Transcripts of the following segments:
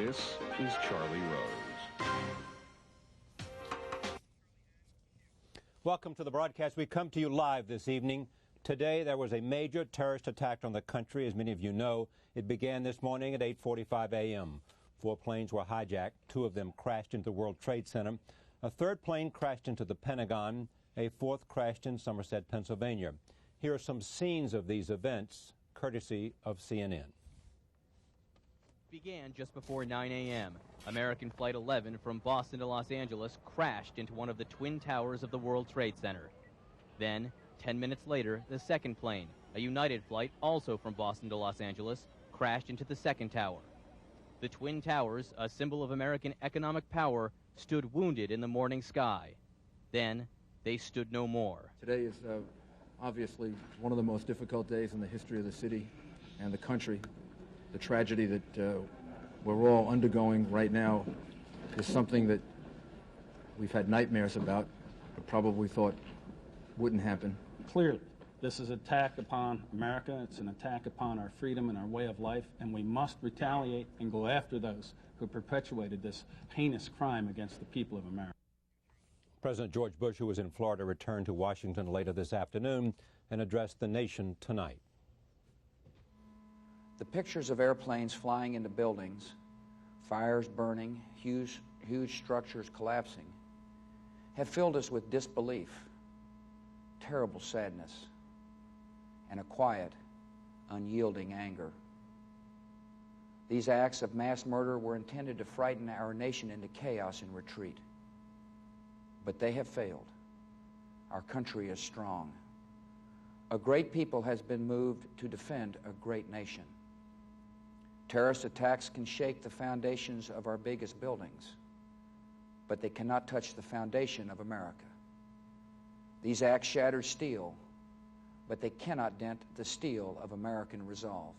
This is Charlie Rose. Welcome to the broadcast. We come to you live this evening. Today there was a major terrorist attack on the country. As many of you know, it began this morning at 8:45 a.m. 4 planes were hijacked. 2 of them crashed into the World Trade Center. A 3rd plane crashed into the Pentagon. A 4th crashed in Somerset, Pennsylvania. Here are some scenes of these events, courtesy of CNN. Began just before 9 a.m. American Flight 11 from Boston to Los Angeles crashed into one of the twin towers of the World Trade Center. Then, 10 minutes later, the 2nd plane, a United flight also from Boston to Los Angeles, crashed into the 2nd tower. The twin towers, a symbol of American economic power, stood wounded in the morning sky. Then, they stood no more. Today is obviously one of the most difficult days in the history of the city and the country. The tragedy that we're all undergoing right now is something that we've had nightmares about, but probably thought wouldn't happen. Clearly, this is an attack upon America. It's an attack upon our freedom and our way of life, and we must retaliate and go after those who perpetuated this heinous crime against the people of America. President George Bush, who was in Florida, returned to Washington later this afternoon and addressed the nation tonight. The pictures of airplanes flying into buildings, fires burning, huge structures collapsing, have filled us with disbelief, terrible sadness, and a quiet, unyielding anger. These acts of mass murder were intended to frighten our nation into chaos and retreat. But they have failed. Our country is strong. A great people has been moved to defend a great nation. Terrorist attacks can shake the foundations of our biggest buildings, but they cannot touch the foundation of America. These acts shatter steel, but they cannot dent the steel of American resolve.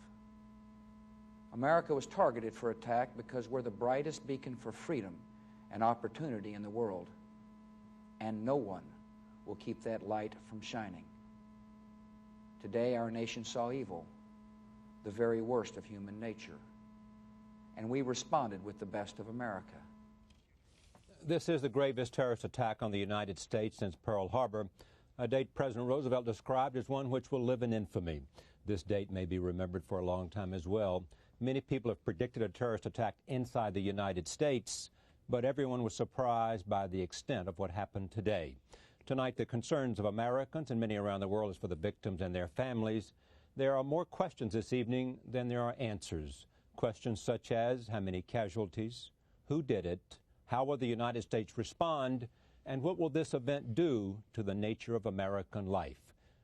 America was targeted for attack because we're the brightest beacon for freedom and opportunity in the world, and no one will keep that light from shining. Today, our nation saw evil, the very worst of human nature, and we responded with the best of America. This is the gravest terrorist attack on the United States since Pearl Harbor, a date President Roosevelt described as one which will live in infamy. This date may be remembered for a long time as well. Many people have predicted a terrorist attack inside the United States, but everyone was surprised by the extent of what happened today. Tonight, the concerns of Americans and many around the world is for the victims and their families. There are more questions this evening than there are answers. Questions such as how many casualties, who did it, how will the United States respond, and what will this event do to the nature of American life?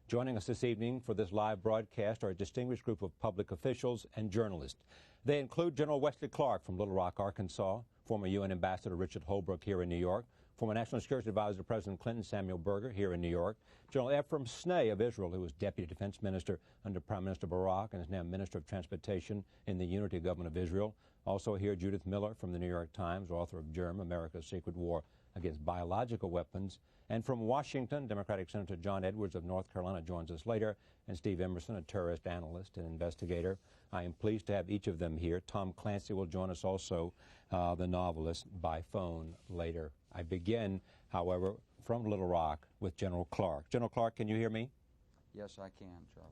Joining us this evening for this live broadcast are a distinguished group of public officials and journalists. They include General Wesley Clark from Little Rock, Arkansas, former UN Ambassador Richard Holbrooke here in New York, former National Security Advisor to President Clinton Samuel Berger here in New York, General Ephraim Snee of Israel, who was Deputy Defense Minister under Prime Minister Barak and is now Minister of Transportation in the Unity Government of Israel. Also here, Judith Miller from the New York Times, author of Germ, America's Secret War Against Biological Weapons. And from Washington, Democratic Senator John Edwards of North Carolina joins us later, and Steve Emerson, a terrorist analyst and investigator. I am pleased to have each of them here. Tom Clancy will join us also, the novelist, by phone later. I begin, however, from Little Rock with General Clark. General Clark, can you hear me? Yes, I can, Charlie.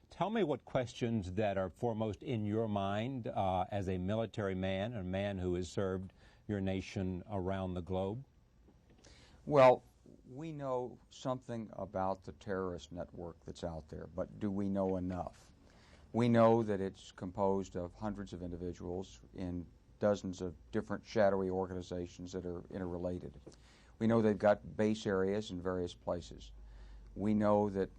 Tell me what questions that are foremost in your mind as a military man, a man who has served your nation around the globe. Well, we know something about the terrorist network that's out there, but do we know enough? We know that it's composed of hundreds of individuals in dozens of different shadowy organizations that are interrelated. We know they've got base areas in various places. We know that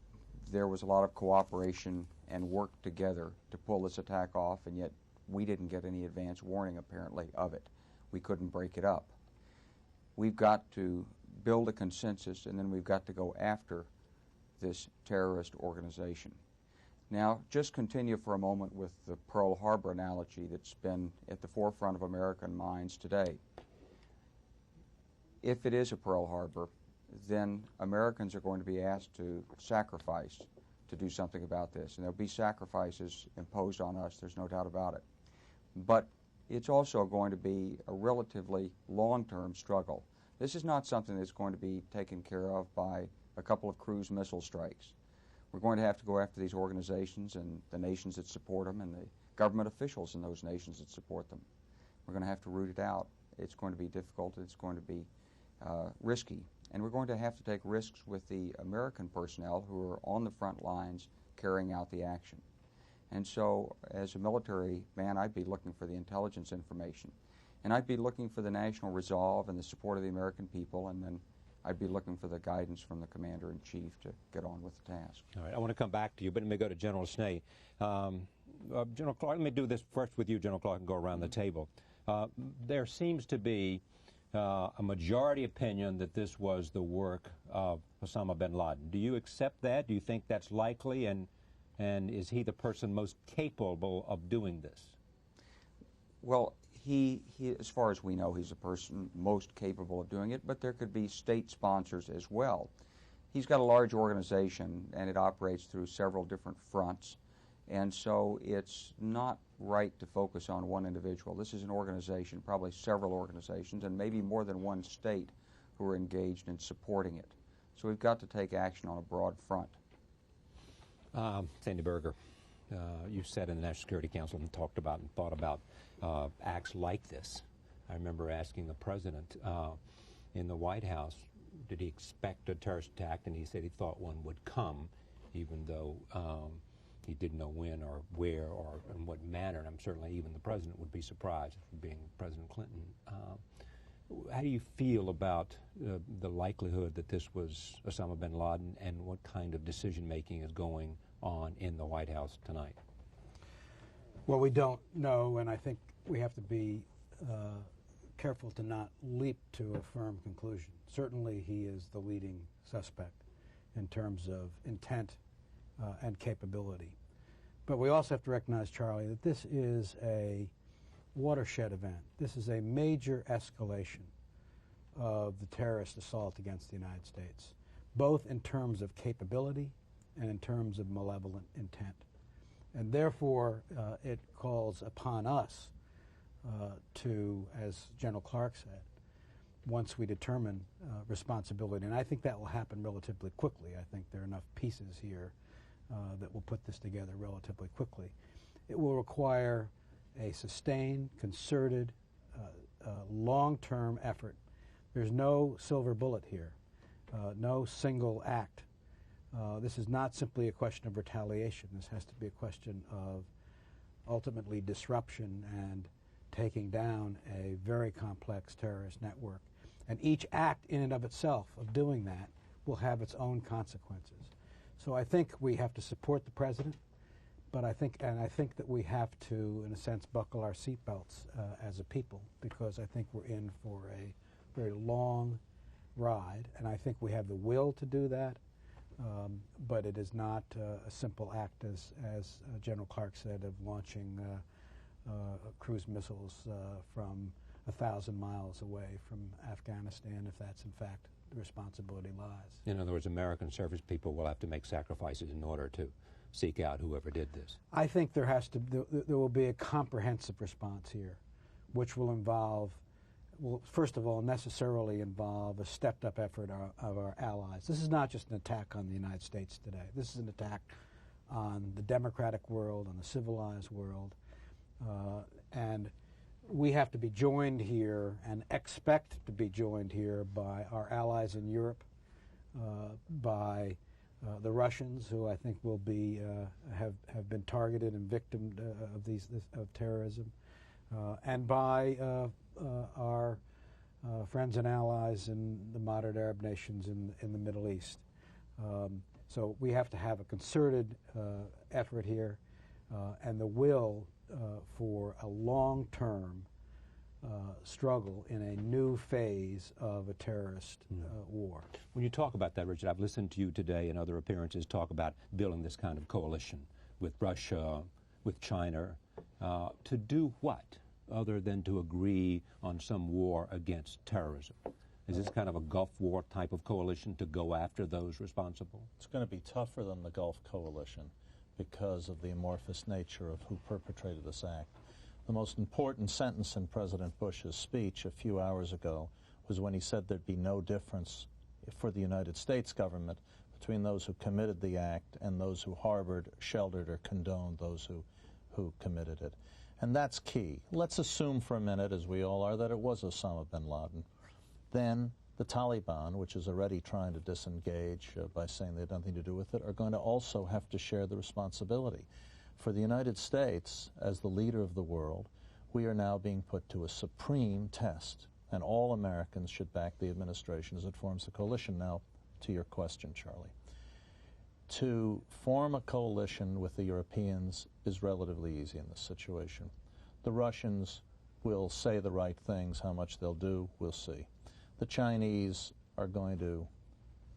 there was a lot of cooperation and work together to pull this attack off, and yet we didn't get any advance warning, apparently, of it. We couldn't break it up. We've got to build a consensus, and then we've got to go after this terrorist organization. Now, just continue for a moment with the Pearl Harbor analogy that's been at the forefront of American minds today. If it is a Pearl Harbor, then Americans are going to be asked to sacrifice to do something about this. And there'll be sacrifices imposed on us, there's no doubt about it. But it's also going to be a relatively long-term struggle. This is not something that's going to be taken care of by a couple of cruise missile strikes. We're going to have to go after these organizations and the nations that support them and the government officials in those nations that support them. We're going to have to root it out. It's going to be difficult. It's going to be risky. And we're going to have to take risks with the American personnel who are on the front lines carrying out the action. And so, as a military man, I'd be looking for the intelligence information. And I'd be looking for the national resolve and the support of the American people, and then I'd be looking for the guidance from the Commander-in-Chief to get on with the task. All right, I want to come back to you, but let me go to General Snee. General Clark, let me do this first with you, General Clark, and go around the table. There seems to be a majority opinion that this was the work of Osama bin Laden. Do you accept that? Do you think that's likely? And is he the person most capable of doing this? Well, he, as far as we know, he's the person most capable of doing it, but there could be state sponsors as well. He's got a large organization, and it operates through several different fronts, and so it's not right to focus on one individual. This is an organization, probably several organizations, and maybe more than one state who are engaged in supporting it. So we've got to take action on a broad front. Sandy Berger, you sat in the National Security Council and talked about and thought about acts like this. I remember asking the president in the White House, did he expect a terrorist attack, and he said he thought one would come, even though he didn't know when or where or in what manner, and I'm certainly even the president would be surprised, being President Clinton. How do you feel about the likelihood that this was Osama bin Laden, and what kind of decision-making is going on in the White House tonight? Well, we don't know, and I think we have to be careful to not leap to a firm conclusion. Certainly he is the leading suspect in terms of intent and capability. But we also have to recognize, Charlie, that this is a watershed event. This is a major escalation of the terrorist assault against the United States, both in terms of capability and in terms of malevolent intent. And therefore, it calls upon us to, as General Clark said, once we determine responsibility, and I think that will happen relatively quickly. I think there are enough pieces here that will put this together relatively quickly. It will require a sustained, concerted, long-term effort. There's no silver bullet here, no single act. This is not simply a question of retaliation. This has to be a question of ultimately disruption and taking down a very complex terrorist network. And each act in and of itself of doing that will have its own consequences. So I think we have to support the president, but I think that we have to, in a sense, buckle our seatbelts as a people, because I think we're in for a very long ride, and I think we have the will to do that. But it is not a simple act, as General Clark said, of launching cruise missiles from 1,000 miles away from Afghanistan, if that's in fact the responsibility lies. In other words, American service people will have to make sacrifices in order to seek out whoever did this. I think there will be a comprehensive response here, which will involve, will first of all necessarily involve a stepped-up effort of our allies. This is not just an attack on the United States today. This is an attack on the democratic world, on the civilized world, and we have to be joined here and expect to be joined here by our allies in Europe, by the Russians, who I think will be have been targeted and victimed of terrorism, and by our friends and allies in the moderate Arab nations in the Middle East. So we have to have a concerted effort here, and the will for a long-term struggle in a new phase of a terrorist war. When you talk about that, Richard, I've listened to you today and other appearances talk about building this kind of coalition with Russia, with China, to do what, other than to agree on some war against terrorism? Is this kind of a Gulf War type of coalition to go after those responsible? It's going to be tougher than the Gulf Coalition because of the amorphous nature of who perpetrated this act. The most important sentence in President Bush's speech a few hours ago was when he said there'd be no difference for the United States government between those who committed the act and those who harbored, sheltered, or condoned those who committed it. And that's key. Let's assume for a minute, as we all are, that it was Osama bin Laden. Then the Taliban, which is already trying to disengage by saying they had nothing to do with it, are going to also have to share the responsibility. For the United States, as the leader of the world, we are now being put to a supreme test, and all Americans should back the administration as it forms the coalition. Now, to your question, Charlie. To form a coalition with the Europeans is relatively easy in this situation. The Russians will say the right things. How much they'll do, we'll see. The Chinese are going to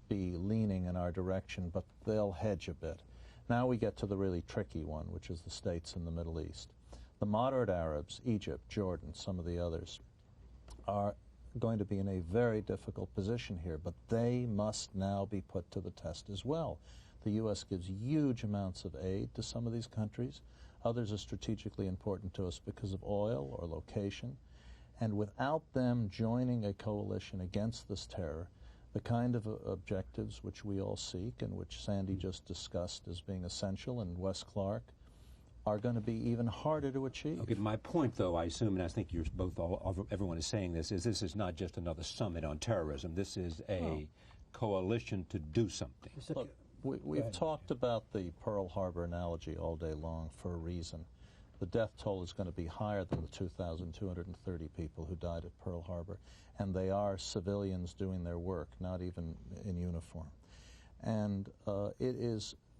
be leaning in our direction, but they'll hedge a bit. Now we get to the really tricky one, which is the states in the Middle East. The moderate Arabs, Egypt, Jordan, some of the others, are going to be in a very difficult position here, but they must now be put to the test as well. The U.S. gives huge amounts of aid to some of these countries. Others are strategically important to us because of oil or location. And without them joining a coalition against this terror, the kind of objectives which we all seek and which Sandy just discussed as being essential and Wes Clark are going to be even harder to achieve. Okay, my point, though, I assume, and I think you're both, everyone is saying this is not just another summit on terrorism. This is a coalition to do something. Look, we've talked about the Pearl Harbor analogy all day long for a reason. The death toll is going to be higher than the 2,230 people who died at Pearl Harbor, and they are civilians doing their work, not even in uniform. And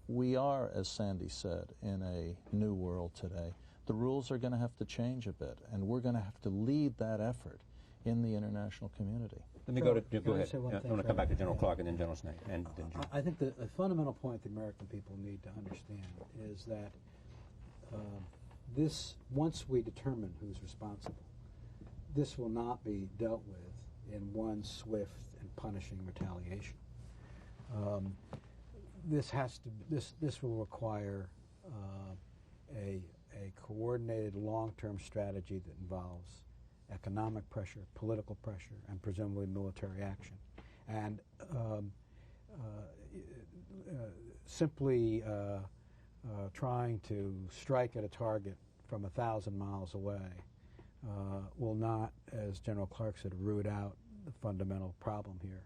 we are, as Sandy said, in a new world today. The rules are going to have to change a bit, and we're going to have to lead that effort in the international community. Let me go ahead. I want to come back to General Clark and then General Snake. I think the fundamental point the American people need to understand is that once we determine who's responsible, this will not be dealt with in one swift and punishing retaliation. This will require a coordinated long-term strategy that involves economic pressure, political pressure, and presumably military action. And simply trying to strike at a target from 1,000 miles away will not, as General Clark said, root out the fundamental problem here.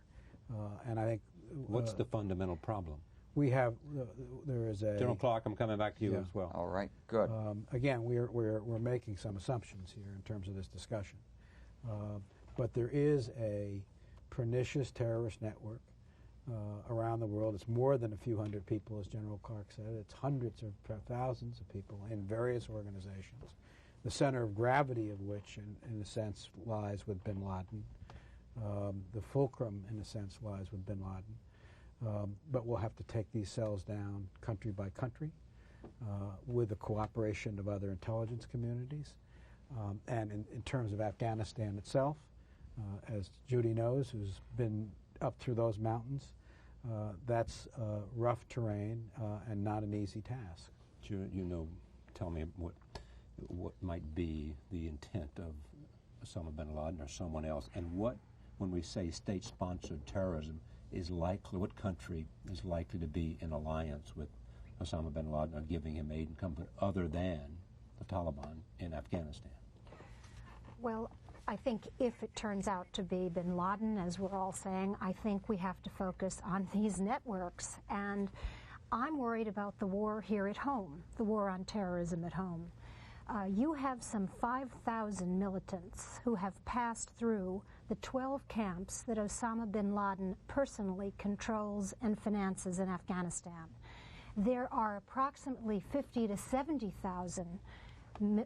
And I think what's the fundamental problem? There is a General Clark. I'm coming back to you as well. All right, good. Again, we're making some assumptions here in terms of this discussion, but there is a pernicious terrorist network around the world. It's more than a few hundred people, as General Clark said. It's hundreds of thousands of people in various organizations, the center of gravity of which, in a sense, lies with bin Laden. The fulcrum, in a sense, lies with bin Laden. But we'll have to take these cells down country by country with the cooperation of other intelligence communities. And in terms of Afghanistan itself, as Judy knows, who's been up through those mountains, that's rough terrain and not an easy task. Tell me what might be the intent of Osama bin Laden or someone else, and when we say state-sponsored terrorism, what country is likely to be in alliance with Osama bin Laden or giving him aid and comfort other than the Taliban in Afghanistan? Well, I think if it turns out to be bin Laden, as we're all saying, I think we have to focus on these networks. And I'm worried about the war here at home, the war on terrorism at home. You have some 5,000 militants who have passed through the 12 camps that Osama bin Laden personally controls and finances in Afghanistan. There are approximately 50 to 70,000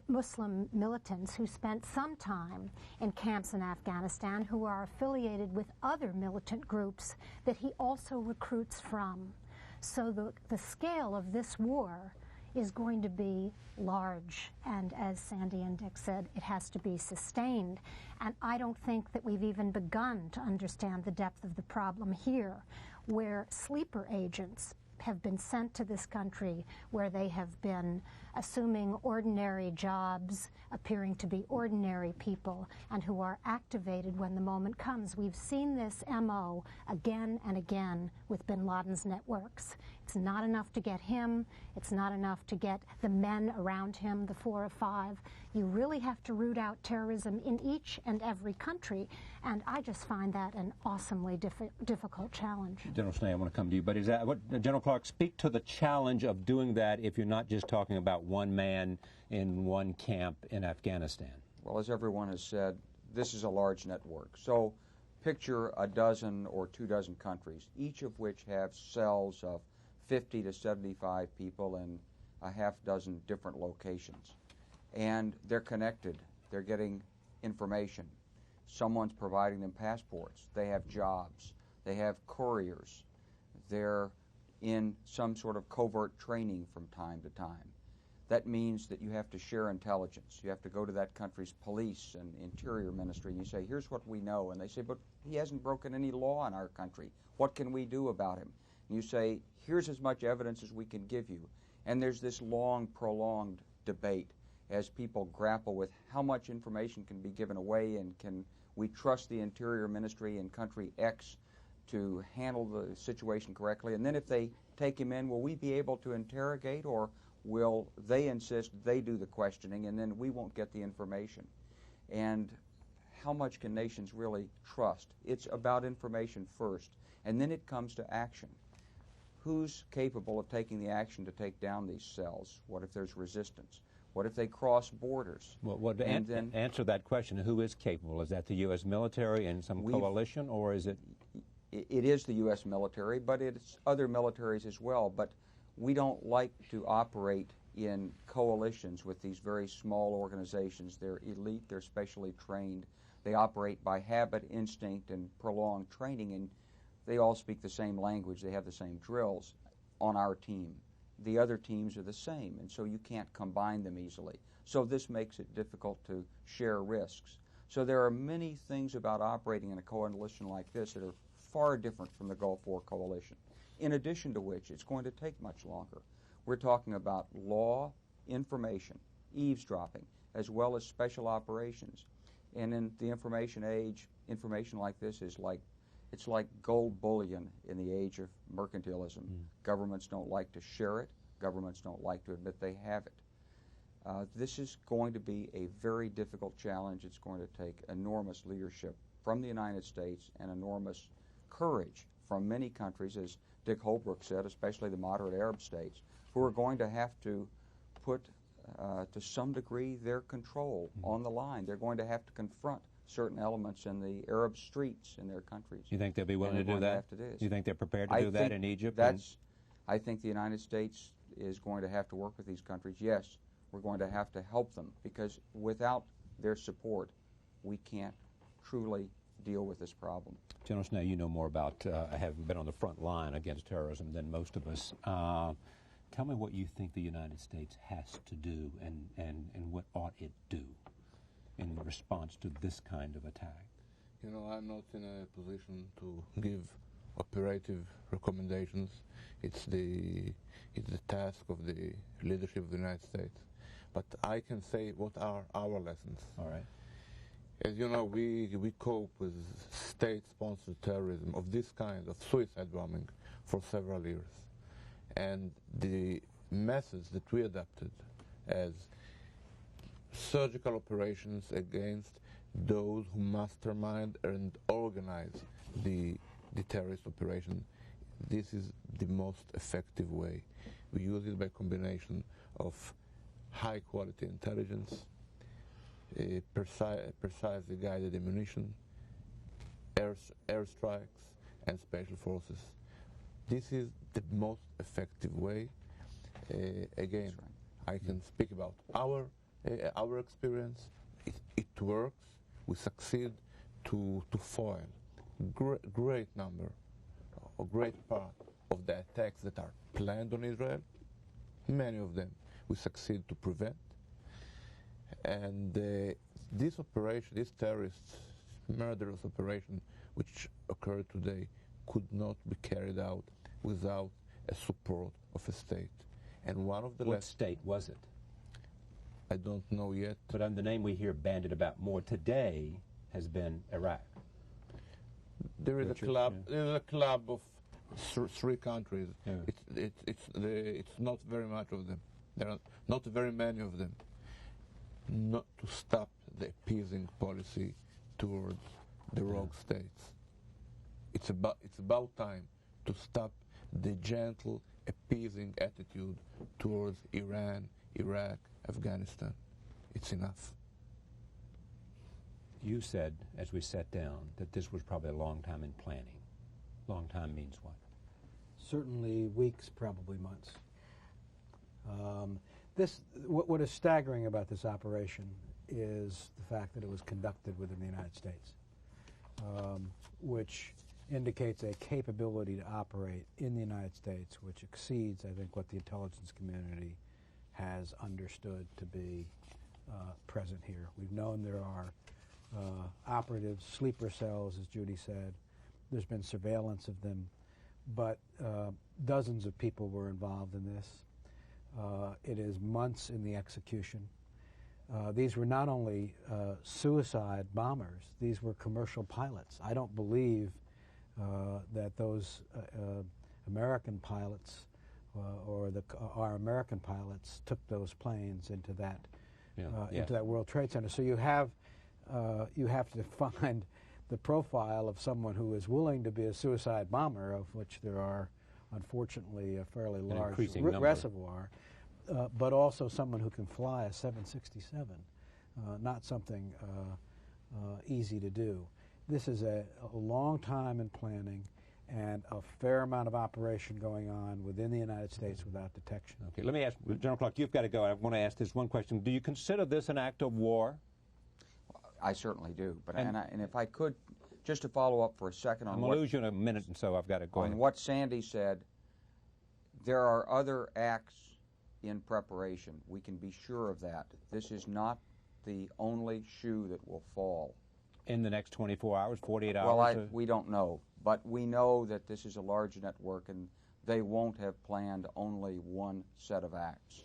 Muslim militants who spent some time in camps in Afghanistan who are affiliated with other militant groups that he also recruits from. So the scale of this war is going to be large, and as Sandy and Dick said, it has to be sustained. And I don't think that we've even begun to understand the depth of the problem here, where sleeper agents have been sent to this country where they have been assuming ordinary jobs, appearing to be ordinary people, and who are activated when the moment comes. We've seen this MO again and again with bin Laden's networks. It's not enough to get him. It's not enough to get the men around him, the 4 or 5. You really have to root out terrorism in each and every country, and I just find that an awesomely difficult challenge. General Snee, I want to come to you, but is that what, General Clark, speak to the challenge of doing that if you're not just talking about one man in one camp in Afghanistan? Well, as everyone has said, this is a large network. So picture a dozen or 2 dozen countries, each of which have cells of 50 to 75 people in a half dozen different locations. And they're connected. They're getting information. Someone's providing them passports. They have jobs. They have couriers. They're in some sort of covert training from time to time. That means that you have to share intelligence. You have to go to that country's police and interior ministry and you say, here's what we know. And they say, but he hasn't broken any law in our country. What can we do about him? And you say, here's as much evidence as we can give you. And there's this long, prolonged debate as people grapple with how much information can be given away and can we trust the Interior Ministry in country X to handle the situation correctly. And then if they take him in, will we be able to interrogate, or will they insist they do the questioning and then we won't get the information? And how much can nations really trust? It's about information first, and then it comes to action. Who's capable of taking the action to take down these cells? What if there's resistance? What if they cross borders? Well, to answer that question, who is capable? Is that the U.S. military and some coalition, or is it? It is the U.S. military, but it's other militaries as well. But we don't like to operate in coalitions with these very small organizations. They're elite, they're specially trained. They operate by habit, instinct, and prolonged training, and they all speak the same language. They have the same drills on our team. The other teams are the same, and so you can't combine them easily. So this makes it difficult to share risks. So there are many things about operating in a coalition like this that are far different from the Gulf War coalition, in addition to which it's going to take much longer. We're talking about law, information, eavesdropping, as well as special operations. And in the information age, information like this is it's like gold bullion in the age of mercantilism. Governments don't like to share it. Governments don't like to admit they have it. This is going to be a very difficult challenge. It's going to take enormous leadership from the United States and enormous courage from many countries, as Dick Holbrooke said, especially the moderate Arab states, who are going to have to put, to some degree, their control on the line. They're going to have to confront certain elements in the Arab streets in their countries. You think they'll be willing to do that? You think they're prepared to do that in Egypt? I think the United States is going to have to work with these countries. Yes, we're going to have to help them, because without their support, we can't truly deal with this problem. General Snee, you know more about having been on the front line against terrorism than most of us. Tell me what you think the United States has to do and what ought it do in response to this kind of attack? You know, I'm not in a position to give operative recommendations. It's the task of the leadership of the United States. But I can say what are our lessons. All right. As you know, we cope with state-sponsored terrorism of this kind, of suicide bombing, for several years. And the methods that we adopted as surgical operations against those who mastermind and organize the terrorist operation, this is the most effective way. We use it by combination of high-quality intelligence, precisely guided ammunition, airstrikes, and special forces. This is the most effective way. Again, I can speak about our experience. It works. We succeed to foil great number, a great part of the attacks that are planned on Israel. Many of them we succeed to prevent. And this operation, this terrorist murderous operation which occurred today, could not be carried out without a support of a state. And one of the What state was it? I don't know yet. But the name we hear bandied about more today has been Iraq. There is a club. There is a club of three countries. Yeah. It's not very much of them. There are not very many of them. Not to stop the appeasing policy towards the rogue states. It's about time to stop the gentle appeasing attitude towards Iran, Iraq, Afghanistan. It's enough. You said, as we sat down, that this was probably a long time in planning. Long time means what? Certainly weeks, probably months. What is staggering about this operation is the fact that it was conducted within the United States, which indicates a capability to operate in the United States which exceeds, I think, what the intelligence community has understood to be present here. We've known there are operatives, sleeper cells, as Judy said. There's been surveillance of them, but dozens of people were involved in this. It is months in the execution. These were not only suicide bombers, these were commercial pilots. I don't believe that those American pilots or our American pilots took those planes into that into that World Trade Center. So you have to find the profile of someone who is willing to be a suicide bomber, of which there are unfortunately a fairly large reservoir, but also someone who can fly a 767, not something easy to do. This is a long time in planning and a fair amount of operation going on within the United States without detection. Okay, let me ask, General Clark, you've got to go. I want to ask this one question. Do you consider this an act of war? I certainly do. But and if I could, just to follow up for a second on I'm going to lose you in a minute, and so I've got to go on what Sandy said, there are other acts in preparation. We can be sure of that. This is not the only shoe that will fall. In the next 24 hours, 48 hours? Well, we don't know. But we know that this is a large network, and they won't have planned only one set of acts.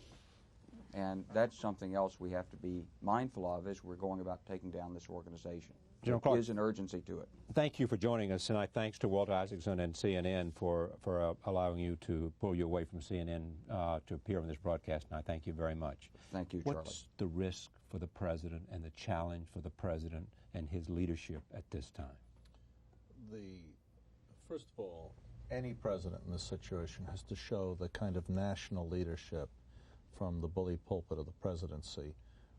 And that's something else we have to be mindful of as we're going about taking down this organization. There is an urgency to it. Thank you for joining us tonight. Thanks to Walter Isaacson and CNN for allowing you to pull you away from CNN to appear on this broadcast. And I thank you very much. Thank you, Charlie. What's the risk for the President and the challenge for the President and his leadership at this time? First of all, any president in this situation has to show the kind of national leadership from the bully pulpit of the presidency,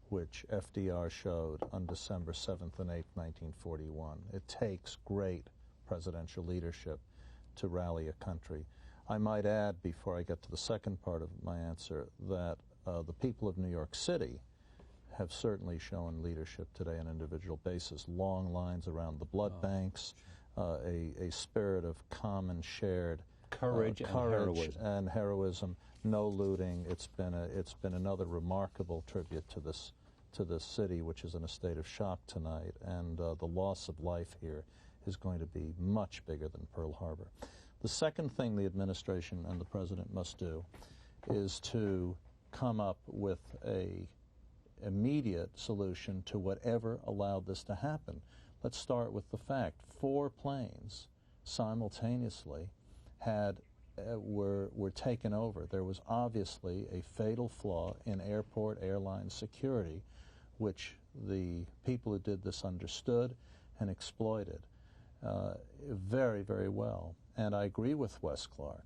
which FDR showed on December 7th and 8th, 1941. It takes great presidential leadership to rally a country. I might add, before I get to the second part of my answer, that the people of New York City have certainly shown leadership today on an individual basis. Long lines around the blood banks, a spirit of common shared courage and heroism. No looting. It's been another remarkable tribute to this city, which is in a state of shock tonight, and the loss of life here is going to be much bigger than Pearl Harbor. The second thing the administration and the President must do is to come up with a immediate solution to whatever allowed this to happen. Let's start with the fact 4 planes simultaneously were taken over. There was obviously a fatal flaw in airport airline security, which the people who did this understood and exploited very, very well. And I agree with Wes Clark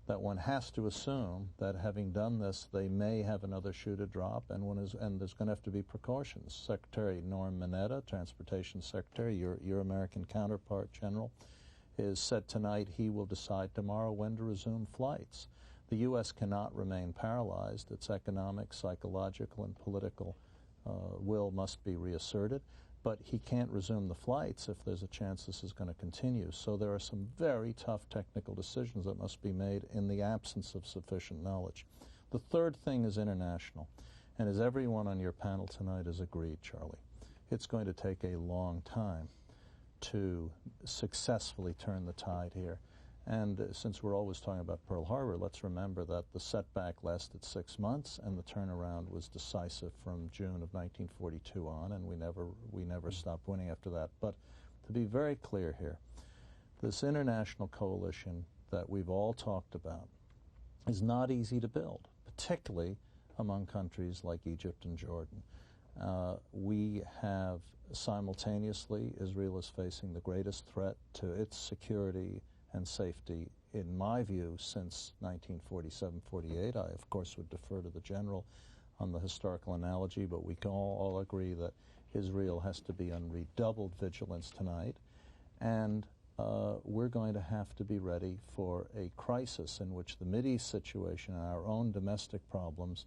that one has to assume that having done this, they may have another shoe to drop, and there's going to have to be precautions. Secretary Norm Mineta, Transportation Secretary, your American counterpart, General, is said tonight he will decide tomorrow when to resume flights. The U.S. cannot remain paralyzed. Its economic, psychological, and political will must be reasserted, but he can't resume the flights if there's a chance this is going to continue. So there are some very tough technical decisions that must be made in the absence of sufficient knowledge. The third thing is international, and as everyone on your panel tonight has agreed, Charlie, it's going to take a long time to successfully turn the tide here. And since we're always talking about Pearl Harbor, let's remember that the setback lasted 6 months, and the turnaround was decisive from June of 1942 on, and we never stopped winning after that. But to be very clear here, this international coalition that we've all talked about is not easy to build, particularly among countries like Egypt and Jordan. We have simultaneously, Israel is facing the greatest threat to its security and safety, in my view, since 1947-48. I, of course, would defer to the general on the historical analogy, but we can all agree that Israel has to be on redoubled vigilance tonight, and we're going to have to be ready for a crisis in which the Mideast situation and our own domestic problems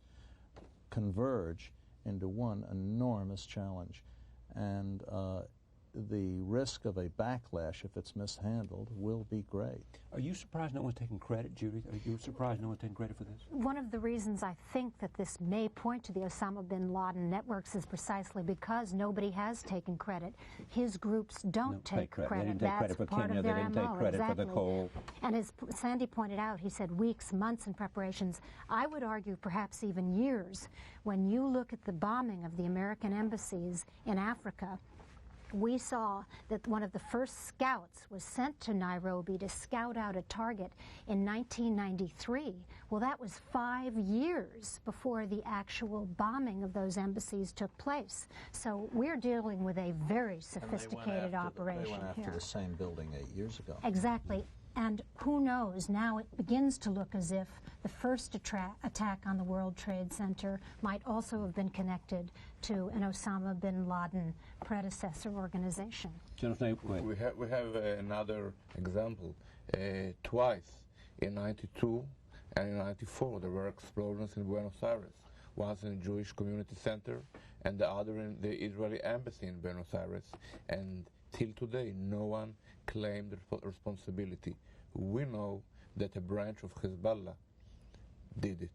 converge into one enormous challenge. And the risk of a backlash, if it's mishandled, will be great. Are you surprised no one's taking credit, Judy? Are you surprised no one's taking credit for this? One of the reasons I think that this may point to the Osama bin Laden networks is precisely because nobody has taken credit. His groups don't take credit. They didn't take credit for Kenya. They didn't take credit for the coal. And as Sandy pointed out, he said weeks, months in preparations. I would argue perhaps even years. When you look at the bombing of the American embassies in Africa, we saw that one of the first scouts was sent to Nairobi to scout out a target in 1993. Well, that was 5 years before the actual bombing of those embassies took place. So we're dealing with a very sophisticated operation here. They went after the same building 8 years ago. Exactly. And who knows, now it begins to look as if the first attack on the World Trade Center might also have been connected to an Osama bin Laden predecessor organization. Jonathan, we have another example. Twice, in 92 and in 94, there were explosions in Buenos Aires. Once in the Jewish Community Center and the other in the Israeli Embassy in Buenos Aires. And till today, no one claimed responsibility. We know that a branch of Hezbollah did it,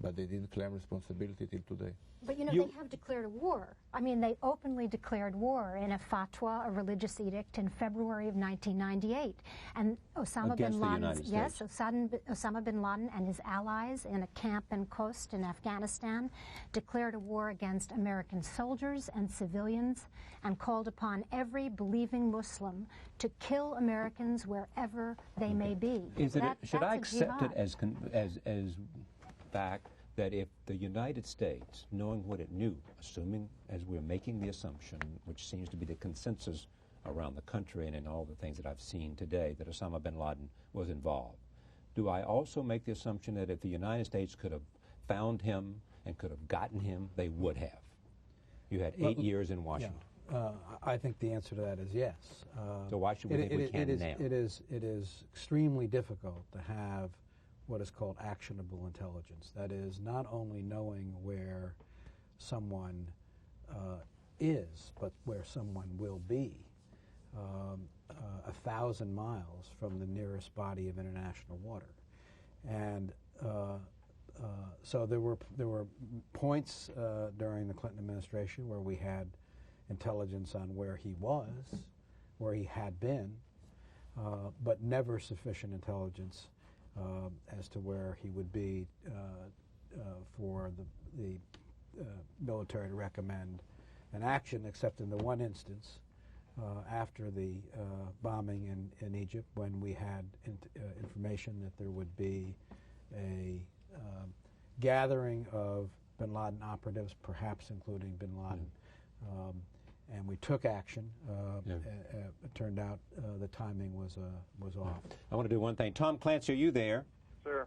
but they didn't claim responsibility till today. But, you know, they have declared a war. I mean, they openly declared war in a fatwa, a religious edict, in February of 1998. And Osama bin Laden, yes, Osama bin Laden and his allies in a camp in Khost in Afghanistan declared a war against American soldiers and civilians and called upon every believing Muslim to kill Americans wherever they may be. Should I accept it as fact that if the United States, knowing what it knew, assuming as we're making the assumption, which seems to be the consensus around the country and in all the things that I've seen today, that Osama bin Laden was involved, do I also make the assumption that if the United States could have found him and could have gotten him, they would have? You had 8 years in Washington. Yeah. I think the answer to that is yes. So why should we think we can now? It is extremely difficult to have what is called actionable intelligence. That is, not only knowing where someone is, but where someone will be 1,000 miles from the nearest body of international water. And so there were points during the Clinton administration where we had intelligence on where he was, where he had been, but never sufficient intelligence as to where he would be for the military to recommend an action, except in the one instance after the bombing in Egypt, when we had information that there would be a gathering of bin Laden operatives, perhaps including bin Laden. And we took action. It turned out the timing was off. I want to do one thing. Tom Clancy, are you there? Sir.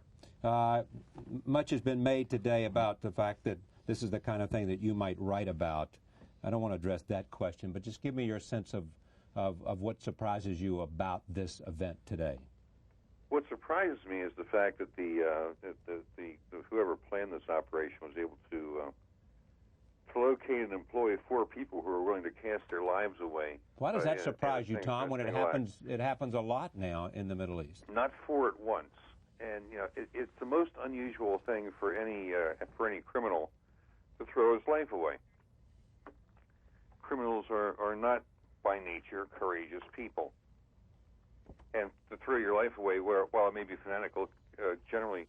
Much has been made today about the fact that this is the kind of thing that you might write about. I don't want to address that question, but just give me your sense of what surprises you about this event today. What surprises me is the fact that whoever planned this operation was able to locate and employ 4 people who are willing to cast their lives away. Why does that surprise you, Tom, when it happens? It happens a lot now in the Middle East. Not 4 at once, and you know it's the most unusual thing for any criminal to throw his life away. Criminals are not by nature courageous people. and to throw your life away, while it may be fanatical, generally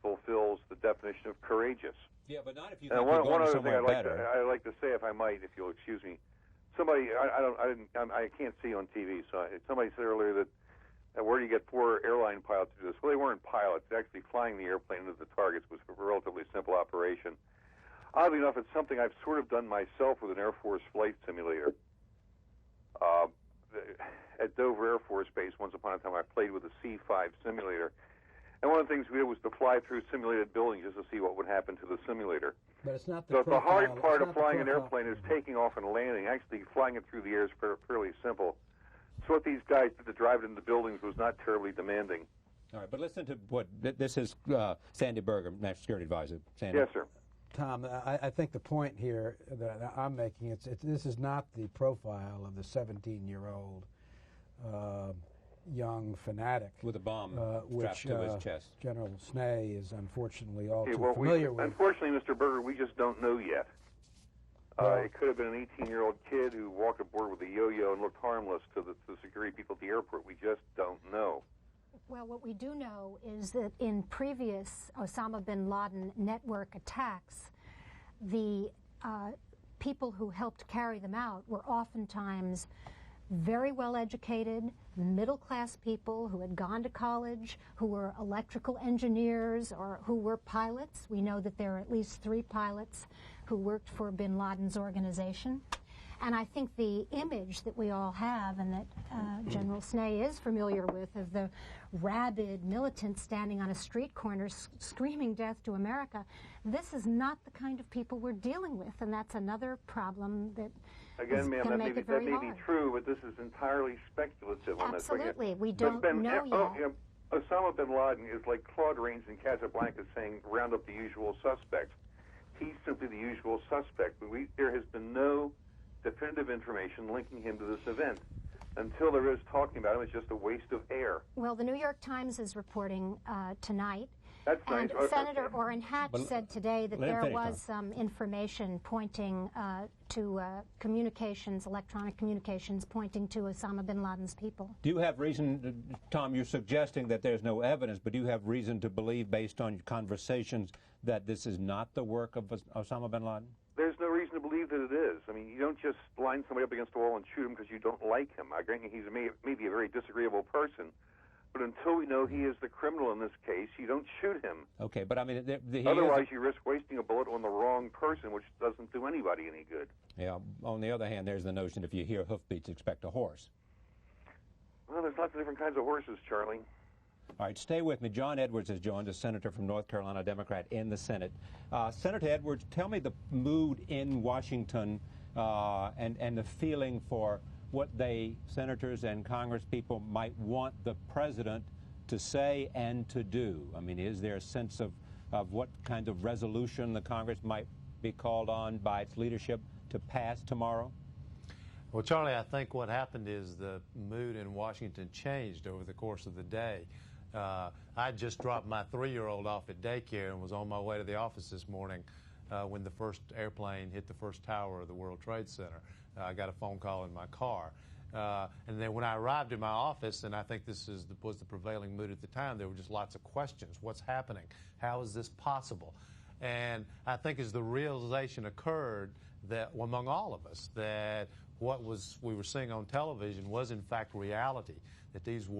fulfills the definition of courageous. Yeah, but not if you think And you're one going other thing somewhere I'd like to say, if I might, if you'll excuse me, somebody I can't see on TV. So somebody said earlier that where do you get 4 airline pilots to do this? Well, they weren't pilots. Actually, flying the airplane into the targets was a relatively simple operation. Oddly enough, it's something I've sort of done myself with an Air Force flight simulator. At Dover Air Force Base, once upon a time, I played with a C-5 simulator. And one of the things we did was to fly through simulated buildings just to see what would happen to the simulator. But it's not So the hard part of flying an airplane is taking off and landing. Actually, flying it through the air is fairly simple. So what these guys did to drive it into buildings was not terribly demanding. All right, but listen to what this is. Sandy Berger, National Security Advisor. Sandy. Yes, sir. Tom, I think the point here that I'm making, this is not the profile of the 17-year-old young fanatic with a bomb strapped to his chest. General Snee is unfortunately all too Well, familiar with. Unfortunately, Mr. Berger, we just don't know yet. It could have been an 18-year-old kid who walked aboard with a yo-yo and looked harmless to the security people at the airport. We just don't know. Well, what we do know is that in previous Osama bin Laden network attacks, the people who helped carry them out were oftentimes very well educated, middle-class people who had gone to college, who were electrical engineers or who were pilots. We know that there are at least 3 pilots who worked for bin Laden's organization. And I think the image that we all have and that General Snee is familiar with of the rabid militants standing on a street corner screaming death to America, this is not the kind of people we're dealing with, and that's another problem that Again, ma'am, that may be true, but this is entirely speculative on this. Absolutely. We don't know yet. Osama bin Laden is like Claude Rains in Casablanca saying, round up the usual suspects. He's simply the usual suspect. There has been no definitive information linking him to this event. Until there is talking about him, it's just a waste of air. Well, the New York Times is reporting tonight. That's and nice. Senator Orrin Hatch said today that there was some information pointing to communications, electronic communications, pointing to Osama bin Laden's people. Do you have reason, Tom, you're suggesting that there's no evidence, but do you have reason to believe, based on your conversations, that this is not the work of Osama bin Laden? There's no reason to believe that it is. I mean, you don't just line somebody up against a wall and shoot him because you don't like him. I grant you he's maybe a very disagreeable person, but until we know he is the criminal in this case, you don't shoot him. Okay, but I mean, otherwise you risk wasting a bullet on the wrong person, which doesn't do anybody any good. Yeah. On the other hand, there's the notion if you hear hoofbeats, expect a horse. Well, there's lots of different kinds of horses, Charlie. All right, stay with me. John Edwards has joined us, Senator from North Carolina, Democrat in the Senate. Senator Edwards, tell me the mood in Washington and the feeling for what senators and Congress people might want the president to say and to do. I mean, is there a sense of what kind of resolution the Congress might be called on by its leadership to pass tomorrow? Well, Charlie, I think what happened is the mood in Washington changed over the course of the day. I just dropped my 3-year-old off at daycare and was on my way to the office this morning when the first airplane hit the first tower of the World Trade Center. I got a phone call in my car. And then when I arrived in my office, and I think this was the prevailing mood at the time, there were just lots of questions. What's happening? How is this possible? And I think as the realization occurred that among all of us that what we were seeing on television was in fact reality, that these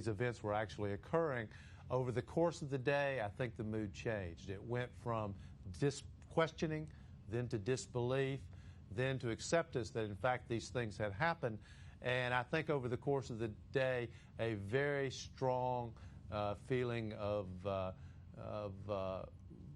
events were actually occurring. Over the course of the day, I think the mood changed. It went from questioning, then to disbelief, then to acceptance that in fact these things had happened. And I think over the course of the day, a very strong feeling of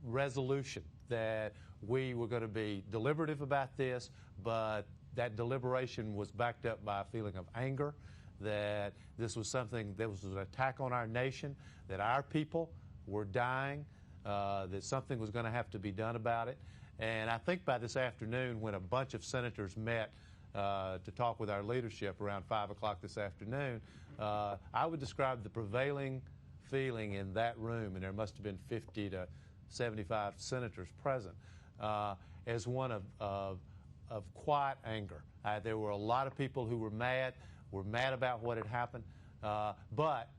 resolution that we were going to be deliberative about this, but that deliberation was backed up by a feeling of anger, that this was something that was an attack on our nation, that our people were dying, that something was going to have to be done about it. And I think by this afternoon, when a bunch of senators met to talk with our leadership around 5 o'clock this afternoon, I would describe the prevailing feeling in that room, and there must have been 50 to 75 senators present, as one of quiet anger. There were a lot of people who were mad about what had happened, but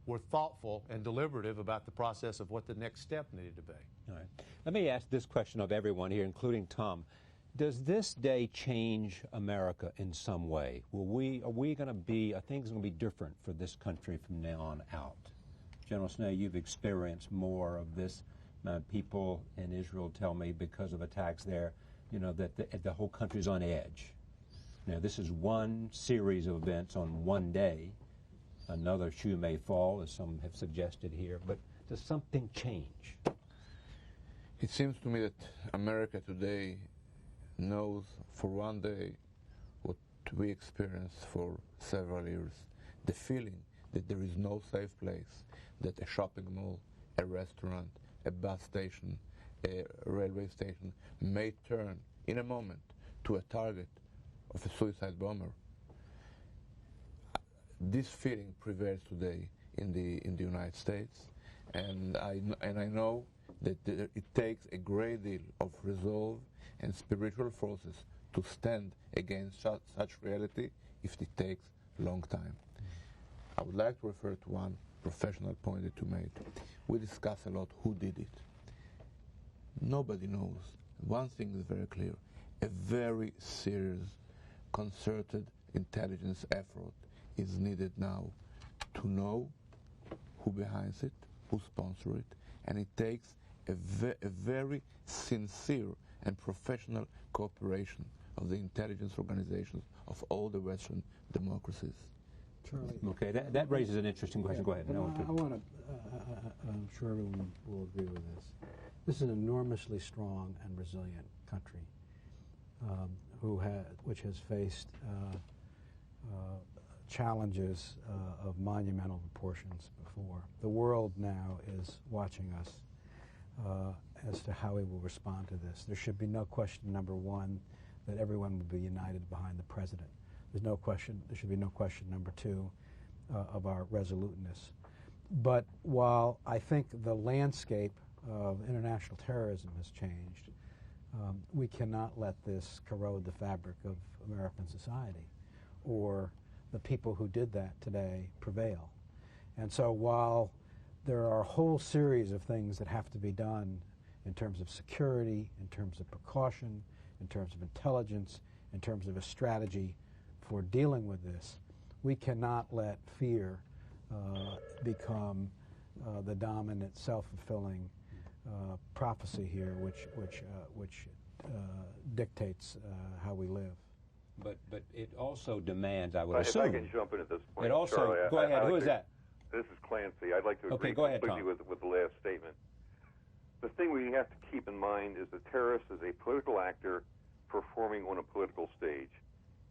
were thoughtful and deliberative about the process of what the next step needed to be. All right. Let me ask this question of everyone here, including Tom. Does this day change America in some way? Are things going to be different for this country from now on out? General Snee, you've experienced more of this. People in Israel tell me because of attacks there, that the whole country's on edge. Now, this is one series of events on one day. Another shoe may fall, as some have suggested here, but does something change? It seems to me that America today knows for one day what we experienced for several years. The feeling that there is no safe place, that a shopping mall, a restaurant, a bus station, a railway station may turn in a moment to a target of a suicide bomber. This feeling prevails today in the United States, and I know that it takes a great deal of resolve and spiritual forces to stand against such reality if it takes a long time. I would like to refer to one professional point that you made. We discuss a lot who did it. Nobody knows. One thing is very clear. A very serious, concerted intelligence effort is needed now to know who behind it, who sponsors it, and it takes a very sincere and professional cooperation of the intelligence organizations of all the Western democracies. Charlie. Okay, that raises an interesting question. Go ahead. I want to, I'm sure everyone will agree with this. This is an enormously strong and resilient country which has faced challenges of monumental proportions before. The world now is watching us as to how we will respond to this. There should be no question, number one, that everyone will be united behind the president. There should be no question, number two, of our resoluteness. But while I think the landscape of international terrorism has changed, we cannot let this corrode the fabric of American society, or the people who did that today prevail. And so while there are a whole series of things that have to be done in terms of security, in terms of precaution, in terms of intelligence, in terms of a strategy for dealing with this, we cannot let fear become the dominant, self-fulfilling prophecy here, which dictates how we live. But it also demands, I would assume. If I can jump in at this point, It also, Charlie, go ahead. Who is that? This is Clancy. I'd like to agree go ahead, completely with the last statement. The thing we have to keep in mind is the terrorist is a political actor performing on a political stage.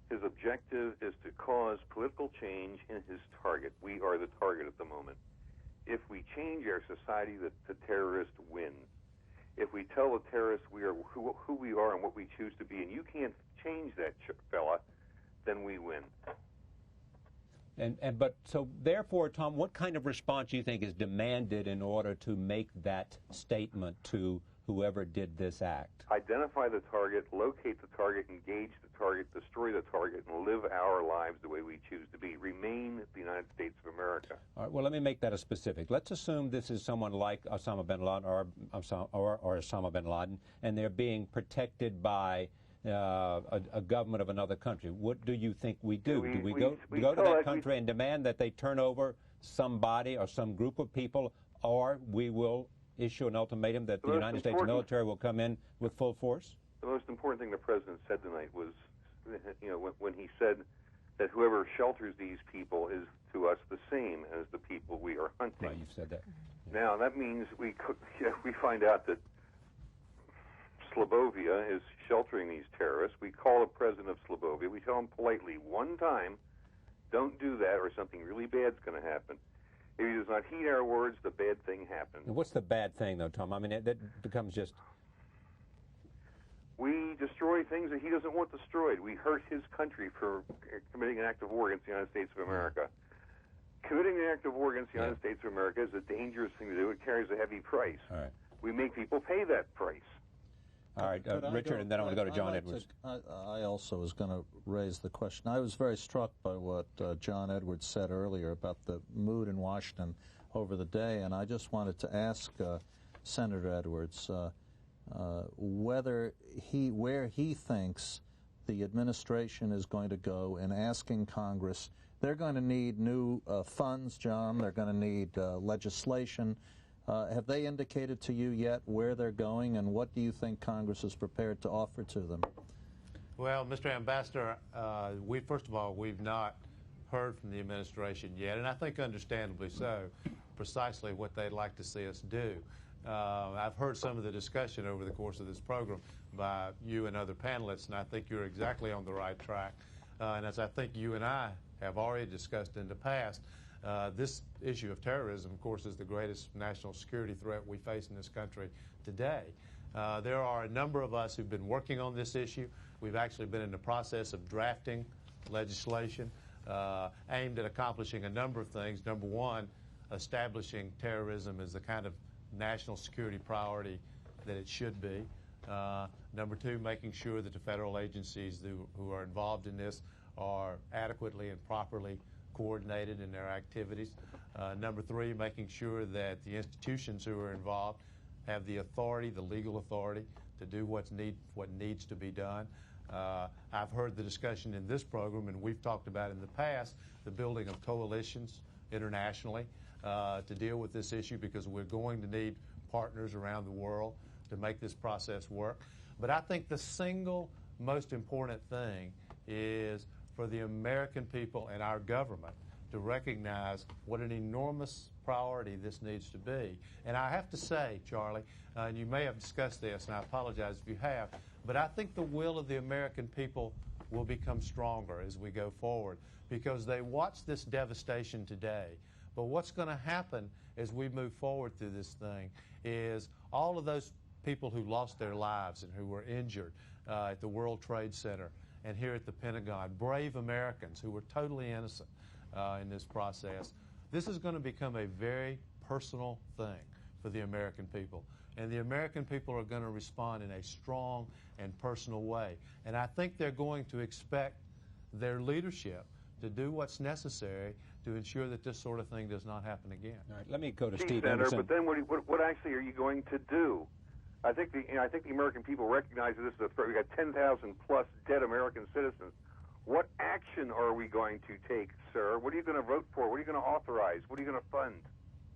His objective is to cause political change in his target. We are the target at the moment. If we change our society, the terrorist wins. If we tell the terrorist we are who we are and what we choose to be, and you can't change that fella, then we win. But so therefore, Tom, what kind of response do you think is demanded in order to make that statement to whoever did this act? Identify the target, locate the target, engage the target, destroy the target, and live our lives the way we choose to be. Remain the United States of America. All right, well, let me make that a specific. Let's assume this is someone like Osama bin Laden or Osama bin Laden, and they're being protected by a government of another country. What do you think we do? Do we go to that country and demand that they turn over somebody or some group of people, or we will issue an ultimatum that the United States military will come in with full force? The most important thing the president said tonight was, when he said that whoever shelters these people is to us the same as the people we are hunting. Right, you've said that. Now, that means we find out that Slobovia is sheltering these terrorists. We call the president of Slobovia. We tell him politely, one time, don't do that or something really bad's going to happen. If he does not heed our words, the bad thing happens. And what's the bad thing, though, Tom? I mean, that becomes just... We destroy things that he doesn't want destroyed. We hurt his country for committing an act of war against the United States of America. Committing an act of war against the United States of America is a dangerous thing to do. It carries a heavy price. All right. We make people pay that price. All right, Richard, and then I want to go to John Edwards. I also was going to raise the question. I was very struck by what John Edwards said earlier about the mood in Washington over the day, and I just wanted to ask Senator Edwards where he thinks the administration is going to go in asking Congress. They're going to need new funds, John. They're going to need legislation. Have they indicated to you yet where they're going, and what do you think Congress is prepared to offer to them? Well, Mr. Ambassador, first of all, we've not heard from the administration yet, and I think understandably so, precisely what they'd like to see us do. I've heard some of the discussion over the course of this program by you and other panelists, and I think you're exactly on the right track. And as I think you and I have already discussed in the past, this issue of terrorism, of course, is the greatest national security threat we face in this country today. There are a number of us who've been working on this issue. We've actually been in the process of drafting legislation aimed at accomplishing a number of things. Number one, establishing terrorism as the kind of national security priority that it should be. Number two, making sure that the federal agencies who are involved in this are adequately and properly coordinated in their activities. Number three, making sure that the institutions who are involved have the authority, the legal authority, to do what needs to be done. I've heard the discussion in this program, and we've talked about in the past, the building of coalitions internationally to deal with this issue, because we're going to need partners around the world to make this process work. But I think the single most important thing is for the American people and our government to recognize what an enormous priority this needs to be. And I have to say, Charlie, and you may have discussed this, and I apologize if you have, but I think the will of the American people will become stronger as we go forward, because they watch this devastation today. But what's going to happen as we move forward through this thing is all of those people who lost their lives and who were injured at the World Trade Center and here at the Pentagon, brave Americans who were totally innocent in this process, this is going to become a very personal thing for the American people. And the American people are going to respond in a strong and personal way. And I think they're going to expect their leadership to do what's necessary to ensure that this sort of thing does not happen again. All right, let me go to Steve Emerson. Anderson. But then what actually are you going to do? I think the American people recognize that this is a threat. We've got 10,000 plus dead American citizens. What action are we going to take, sir? What are you going to vote for? What are you going to authorize? What are you going to fund?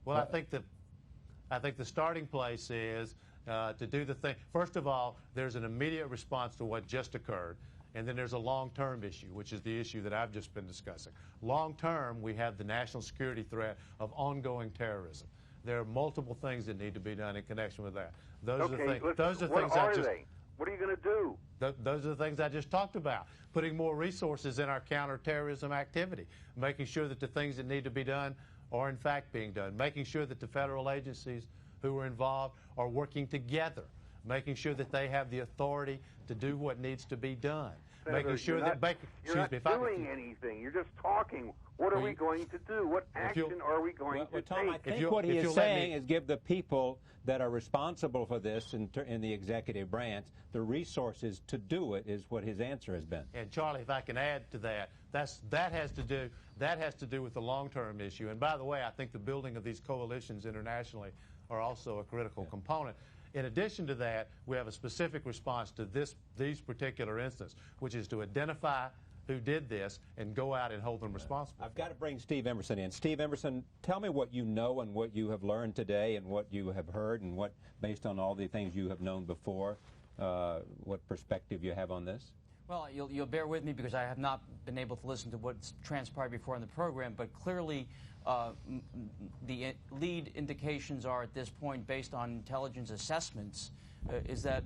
Well, I think the starting place is to do the thing. First of all, there's an immediate response to what just occurred, and then there's a long-term issue, which is the issue that I've just been discussing. Long-term, we have the national security threat of ongoing terrorism. There are multiple things that need to be done in connection with that. Those are things What are you going to do? Those are the things I just talked about. Putting more resources in our counterterrorism activity, making sure that the things that need to be done are in fact being done, making sure that the federal agencies who are involved are working together, making sure that they have the authority to do what needs to be done. Senator, making sure you're not doing anything. You're just talking. What are we going to do? What action are we going to Tom, take? I think what he is saying is give the people that are responsible for this in the executive branch the resources to do it, is what his answer has been. And Charlie, if I can add to that, that has to do with the long-term issue. And by the way, I think the building of these coalitions internationally are also a critical component. In addition to that, we have a specific response to these particular instances, which is to identify who did this and go out and hold them responsible. I've got to bring Steve Emerson in. Steve Emerson, tell me what you know and what you have learned today and what you have heard and what, based on all the things you have known before, what perspective you have on this. Well, you'll bear with me because I have not been able to listen to what's transpired before in the program, but clearly the lead indications are at this point, based on intelligence assessments, is that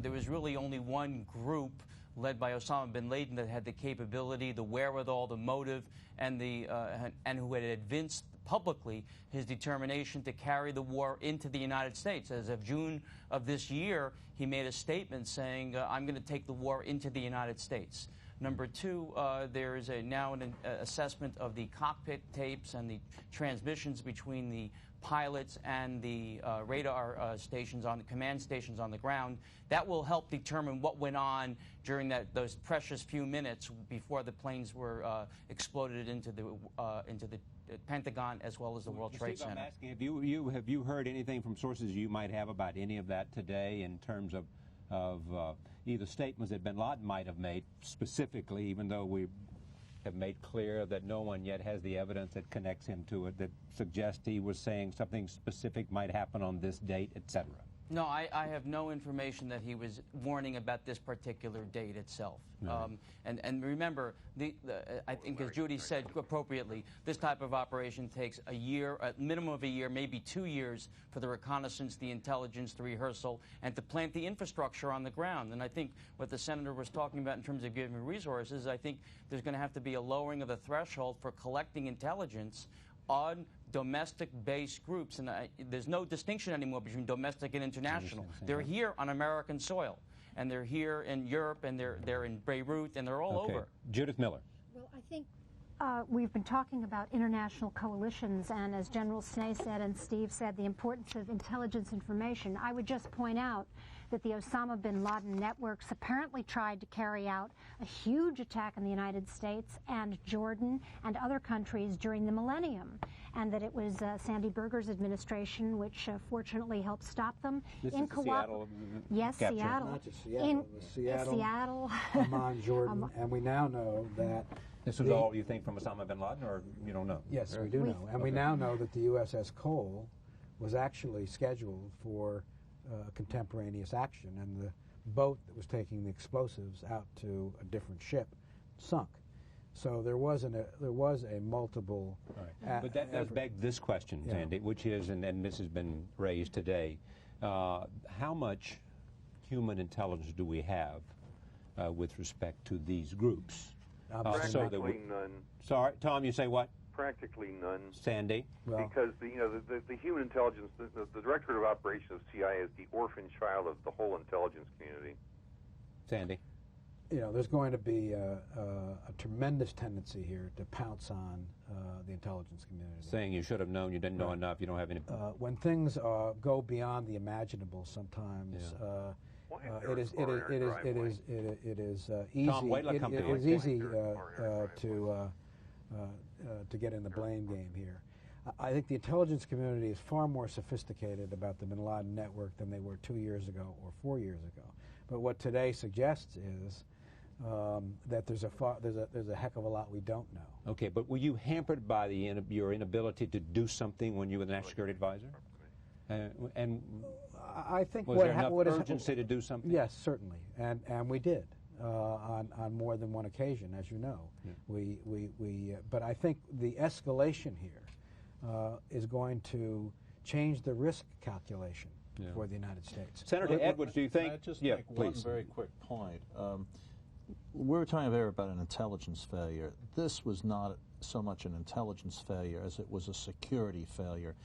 there was really only one group led by Osama bin Laden that had the capability, the wherewithal, the motive, and who had evinced publicly his determination to carry the war into the United States. As of June of this year, he made a statement saying, I'm going to take the war into the United States. Number two, there is now an assessment of the cockpit tapes and the transmissions between the pilots and the radar stations on the command stations on the ground. That will help determine what went on during those precious few minutes before the planes were exploded into the Pentagon as well as the World Trade Steve, Center. I'm asking, have you heard anything from sources you might have about any of that today in terms of either statements that bin Laden might have made specifically, even though we have made clear that no one yet has the evidence that connects him to it, that suggests he was saying something specific might happen on this date, etc.? No, I have no information that he was warning about this particular date itself. Right. And remember, I think as Judy said appropriately, this type of operation takes a year, a minimum of a year, maybe 2 years for the reconnaissance, the intelligence, the rehearsal, and to plant the infrastructure on the ground. And I think what the Senator was talking about in terms of giving resources, I think there's going to have to be a lowering of the threshold for collecting intelligence on domestic-based groups, and there's no distinction anymore between domestic and international. They're here on American soil, and they're here in Europe, and they're in Beirut, and they're all over. Judith Miller. Well, I think we've been talking about international coalitions, and as General Snee said and Steve said, the importance of intelligence information. I would just point out that the Osama bin Laden networks apparently tried to carry out a huge attack in the United States and Jordan and other countries during the millennium, and that it was Sandy Berger's administration which fortunately helped stop them. This is the Seattle Yes, capture. Seattle. Not just Seattle, it was Seattle, Amman, Jordan, and we now know that This was all, you think, from Osama bin Laden, or you don't know? Yes, we do know. And we now know that the USS Cole was actually scheduled for contemporaneous action, and the boat that was taking the explosives out to a different ship sunk. So there was a multiple. Right. But that does beg this question, Sandy, which is, and this has been raised today, how much human intelligence do we have with respect to these groups? Practically none. Sorry, Tom, you say what? Practically none. Sandy? Well, because the human intelligence, the director of operations of CIA is the orphan child of the whole intelligence community. Sandy? You know, there's going to be a tremendous tendency here to pounce on the intelligence community. Saying you should have known, you didn't know enough, you don't have any... when things go beyond the imaginable sometimes, it is easy. Tom, wait, let come to it you. is easy to get in the blame game here. I think the intelligence community is far more sophisticated about the bin Laden network than they were 2 years ago or 4 years ago. But what today suggests is that there's a heck of a lot we don't know. Okay, but were you hampered by your inability to do something when you were the national security advisor? And I think was there enough urgency to do something? Yes, certainly, and we did on more than one occasion, as you know. Yeah. But I think the escalation here is going to change the risk calculation for the United States. Senator Edwards, do you think? Can I just make one very quick point? We're talking about an intelligence failure. This was not so much an intelligence failure as it was a security failure.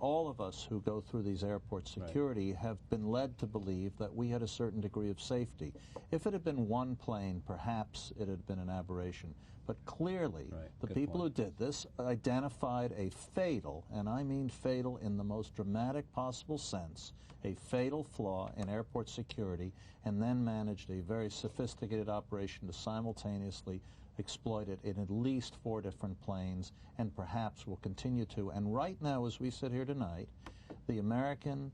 All of us who go through these airport security have been led to believe that we had a certain degree of safety. If it had been one plane, perhaps it had been an aberration. But clearly, the people who did this identified a fatal, and I mean fatal in the most dramatic possible sense, a fatal flaw in airport security, and then managed a very sophisticated operation to simultaneously exploit it in at least 4 different planes, and perhaps will continue to. And right now, as we sit here tonight, the American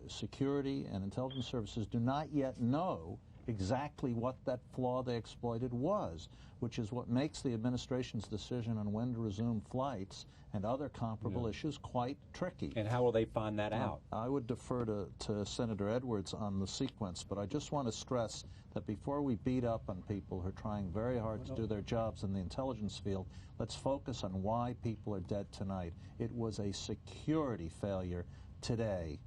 security and intelligence services do not yet know exactly what that flaw they exploited was, which is what makes the administration's decision on when to resume flights and other comparable issues quite tricky. And how will they find that out? I would defer to Senator Edwards on the sequence, but I just want to stress that before we beat up on people who are trying very hard to do their jobs in the intelligence field, let's focus on why people are dead tonight. It was a security failure today,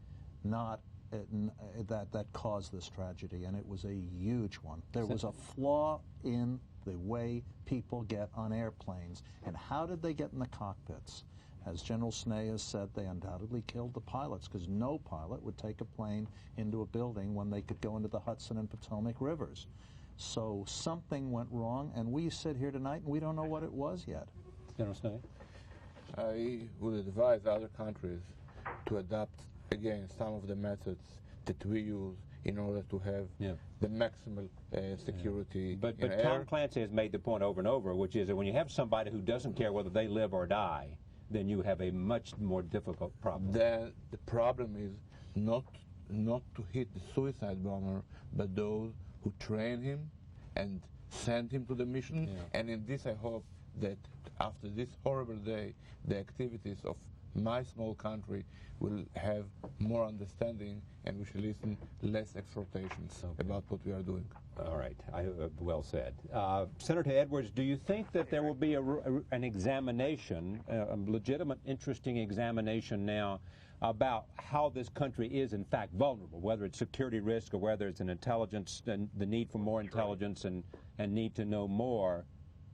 not that caused this tragedy, and it was a huge one. There was a flaw in the way people get on airplanes. And how did they get in the cockpits? As General Snee has said, they undoubtedly killed the pilots, because no pilot would take a plane into a building when they could go into the Hudson and Potomac rivers. So something went wrong, and we sit here tonight and we don't know what it was yet. General Snee? I would advise other countries to adopt, again, some of the methods that we use in order to have the maximal security But in Tom air. Clancy has made the point over and over, which is that when you have somebody who doesn't care whether they live or die, then you have a much more difficult problem. Then the problem is not to hit the suicide bomber, but those who train him and send him to the mission. And in this, I hope that after this horrible day, the activities of my small country will have more understanding, and we shall listen less exhortations about what we are doing. All right. Well said. Senator Edwards, do you think that there will be an examination, a legitimate, interesting examination now about how this country is in fact vulnerable, whether it's security risk or whether it's an intelligence, and the need for more intelligence and need to know more,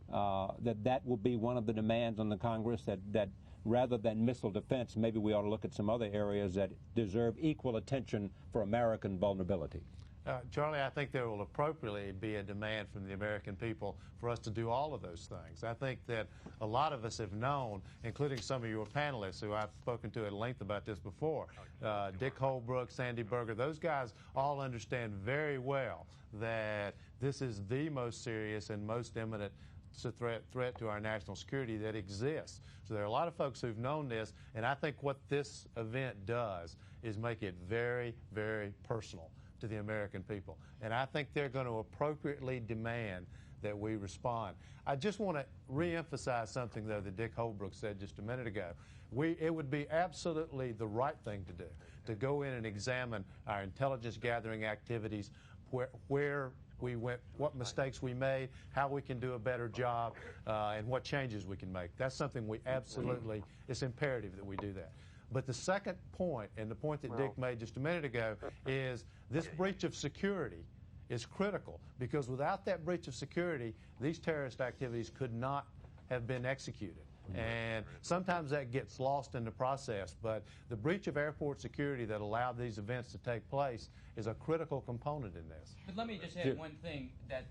that will be one of the demands on the Congress, that rather than missile defense, maybe we ought to look at some other areas that deserve equal attention for American vulnerability? Charlie, I think there will appropriately be a demand from the American people for us to do all of those things. I think that a lot of us have known, including some of your panelists who I've spoken to at length about this before, Dick Holbrooke, Sandy Berger, those guys all understand very well that this is the most serious and most imminent threat to our national security that exists. So there are a lot of folks who've known this, and I think what this event does is make it very, very personal to the American people. And I think they're going to appropriately demand that we respond. I just want to reemphasize something, though, that Dick Holbrooke said just a minute ago. It would be absolutely the right thing to do, to go in and examine our intelligence gathering activities, where we went, what mistakes we made, how we can do a better job, and what changes we can make. That's something we absolutely, it's imperative that we do that. But the second point, and the point that Dick made just a minute ago, is this breach of security is critical, because without that breach of security, these terrorist activities could not have been executed. And sometimes that gets lost in the process, but the breach of airport security that allowed these events to take place is a critical component in this. But let me just add one thing, that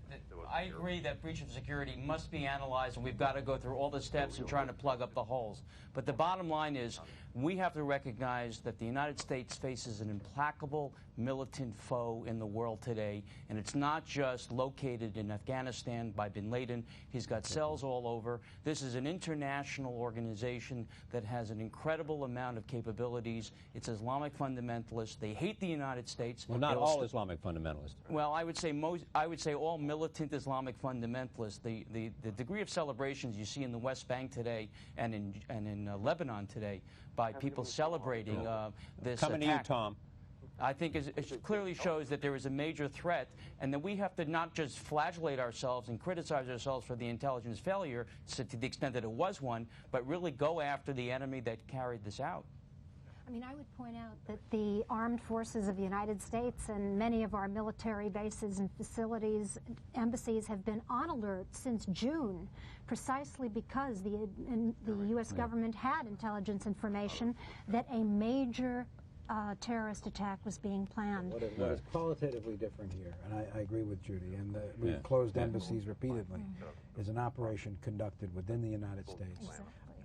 I agree that breach of security must be analyzed, and we've got to go through all the steps in trying to plug up the holes. But the bottom line is, we have to recognize that the United States faces an implacable militant foe in the world today, and it's not just located in Afghanistan by bin Laden. He's got cells all over. This is an international organization that has an incredible amount of capabilities. It's Islamic fundamentalists. They hate the United States. Well, not all Islamic fundamentalists. Well, I would say all militant Islamic fundamentalists. The degree of celebrations you see in the West Bank today and in Lebanon today by people celebrating this Coming attack. to you, Tom. I think it clearly shows that there is a major threat, and that we have to not just flagellate ourselves and criticize ourselves for the intelligence failure, to the extent that it was one, but really go after the enemy that carried this out. I mean, I would point out that the armed forces of the United States and many of our military bases and facilities, embassies, have been on alert since June, precisely because the U.S. government had intelligence information that a major terrorist attack was being planned. What is qualitatively different here, and I agree with Judy, and we've closed embassies repeatedly, is an operation conducted within the United States. Exactly.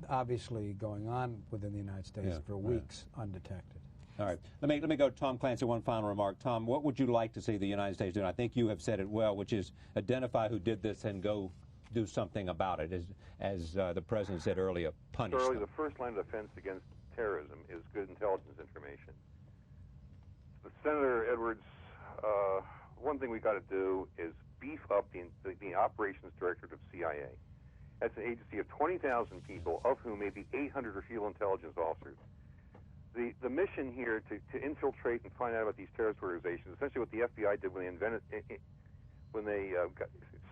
Obviously going on within the United States for weeks undetected. All right. Let me go to Tom Clancy, one final remark. Tom, what would you like to see the United States do? And I think you have said it well, which is identify who did this and go do something about it. As the President said earlier, punish Charlie, them. the first line of defense against terrorism is good intelligence information. Senator Edwards, one thing we got to do is beef up the operations directorate of CIA. That's an agency of 20,000 people, of whom maybe 800 are field intelligence officers. The mission here to infiltrate and find out about these terrorist organizations, essentially what the FBI did when they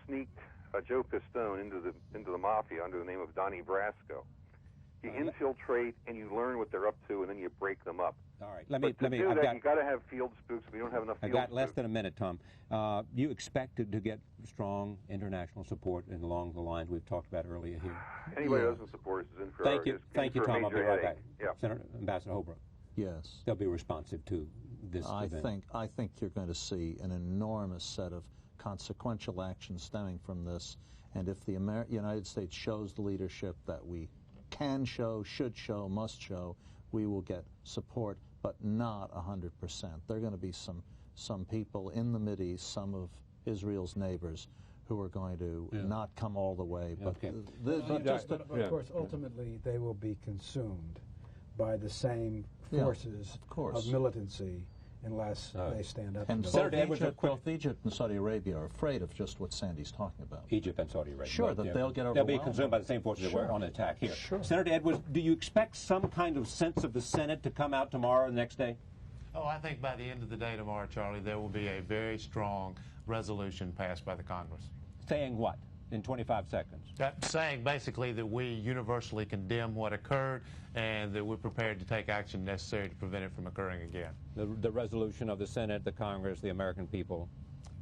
sneaked Joe Pistone into the mafia under the name of Donnie Brasco. You infiltrate and you learn what they're up to, and then you break them up. All right. You got to have field spooks. We don't have enough. I got less than a minute, Tom. You expected to get strong international support along the lines we've talked about earlier here. Anybody who doesn't support us is in for Thank you, Tom. I'll be right back. Yeah. Senator Ambassador Holbrooke. Yes. They'll be responsive to this event. I think you're going to see an enormous set of consequential actions stemming from this, and if the United States shows the leadership that we can show, should show, must show, we will get support, but not 100%. There are going to be some people in the Mideast, some of Israel's neighbors, who are going to not come all the way. But, of course, ultimately, they will be consumed by the same forces of militancy unless they stand up. And both Egypt and Saudi Arabia are afraid of just what Sandy's talking about. Egypt and Saudi Arabia. Sure, that they'll get overwhelmed. They'll be consumed by the same forces that were on attack here. Sure. Senator Edwards, do you expect some kind of sense of the Senate to come out tomorrow or the next day? Oh, I think by the end of the day tomorrow, Charlie, there will be a very strong resolution passed by the Congress. Saying what in 25 seconds? Saying basically that we universally condemn what occurred and that we're prepared to take action necessary to prevent it from occurring again. The resolution of the Senate, the Congress, the American people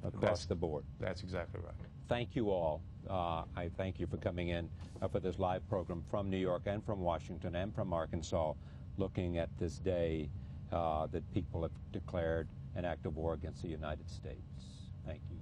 across the board. That's exactly right. Thank you all. I thank you for coming in for this live program from New York and from Washington and from Arkansas, looking at this day that people have declared an act of war against the United States. Thank you.